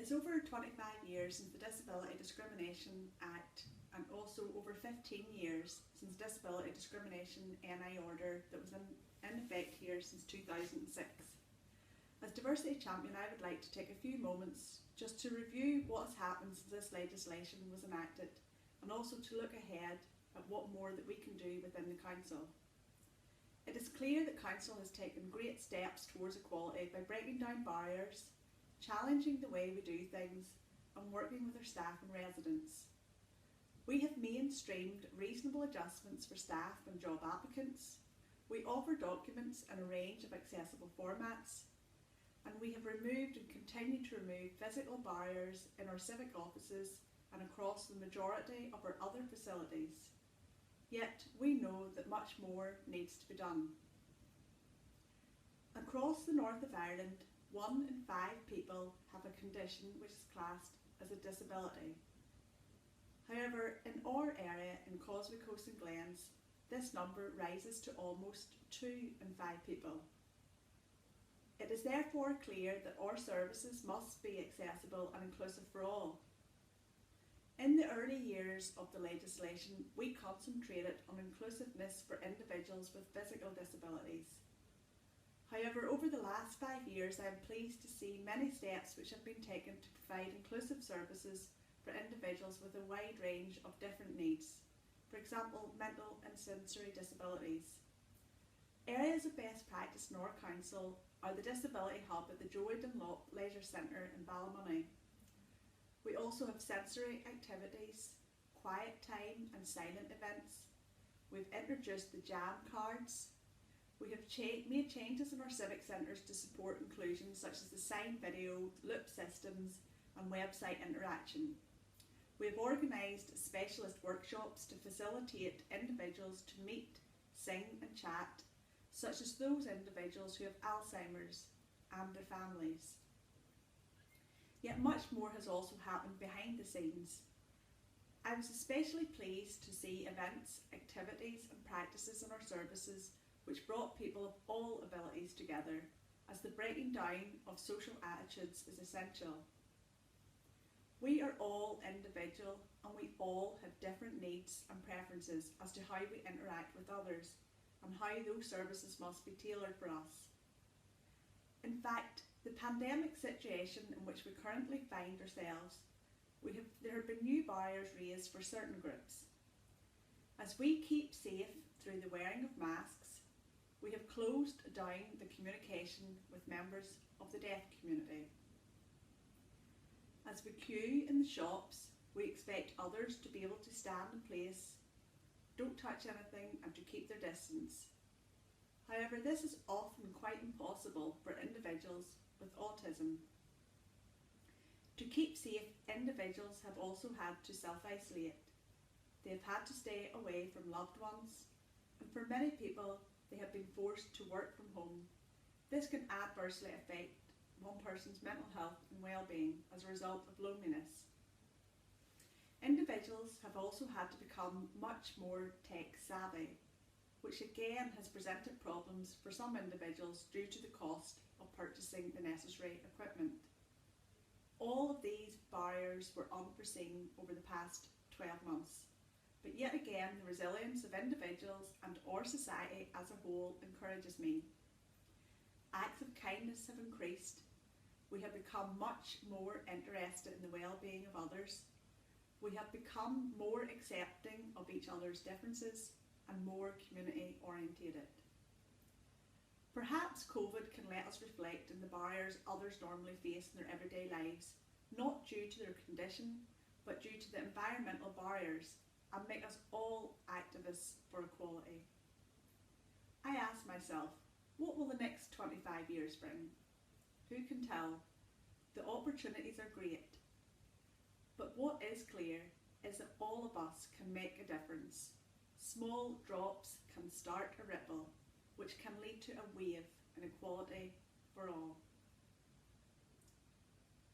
It's over 25 years since the Disability Discrimination Act and also over 15 years since Disability Discrimination NI order that was in effect here since 2006. As Diversity Champion, I would like to take a few moments just to review what has happened since this legislation was enacted and also to look ahead at what more that we can do within the Council. It is clear that Council has taken great steps towards equality by breaking down barriers, challenging the way we do things and working with our staff and residents. We have mainstreamed reasonable adjustments for staff and job applicants. We offer documents in a range of accessible formats, and we have removed and continue to remove physical barriers in our civic offices and across the majority of our other facilities. Yet we know that much more needs to be done. Across the north of Ireland, 1 in 5 people have a condition which is classed as a disability. However, in our area in Causeway Coast and Glens, this number rises to almost 2 in 5 people. It is therefore clear that our services must be accessible and inclusive for all. In the early years of the legislation, we concentrated on inclusiveness for individuals with physical disabilities. However, over the last 5 years, I am pleased to see many steps which have been taken to provide inclusive services for individuals with a wide range of different needs, for example, mental and sensory disabilities. Areas of best practice in our Council are the Disability Hub at the Joey Dunlop Leisure Centre in Ballymoney. We also have sensory activities, quiet time and silent events. We've introduced the jam cards. We have made changes in our civic centres to support inclusion, such as the sign video, loop systems and website interaction. We have organised specialist workshops to facilitate individuals to meet, sing and chat, such as those individuals who have Alzheimer's and their families. Yet much more has also happened behind the scenes. I was especially pleased to see events, activities and practices in our services which brought people of all abilities together, as the breaking down of social attitudes is essential. We are all individual and we all have different needs and preferences as to how we interact with others and how those services must be tailored for us. In fact, the pandemic situation in which we currently find ourselves, there have been new barriers raised for certain groups. As we keep safe through the wearing of masks, we have closed down the communication with members of the deaf community. As we queue in the shops, we expect others to be able to stand in place, don't touch anything and to keep their distance. However, this is often quite impossible for individuals with autism. To keep safe, individuals have also had to self-isolate. They have had to stay away from loved ones, and for many people, they have been forced to work from home. This can adversely affect one person's mental health and well-being as a result of loneliness. Individuals have also had to become much more tech savvy, which again has presented problems for some individuals due to the cost of purchasing the necessary equipment. All of these barriers were unforeseen over the past 12 months. But yet again, the resilience of individuals and our society as a whole encourages me. Acts of kindness have increased. We have become much more interested in the well-being of others. We have become more accepting of each other's differences and more community orientated. Perhaps COVID can let us reflect on the barriers others normally face in their everyday lives, not due to their condition, but due to the environmental barriers, and make us all activists for equality. I ask myself, what will the next 25 years bring? Who can tell? The opportunities are great. But what is clear is that all of us can make a difference. Small drops can start a ripple, which can lead to a wave in equality for all.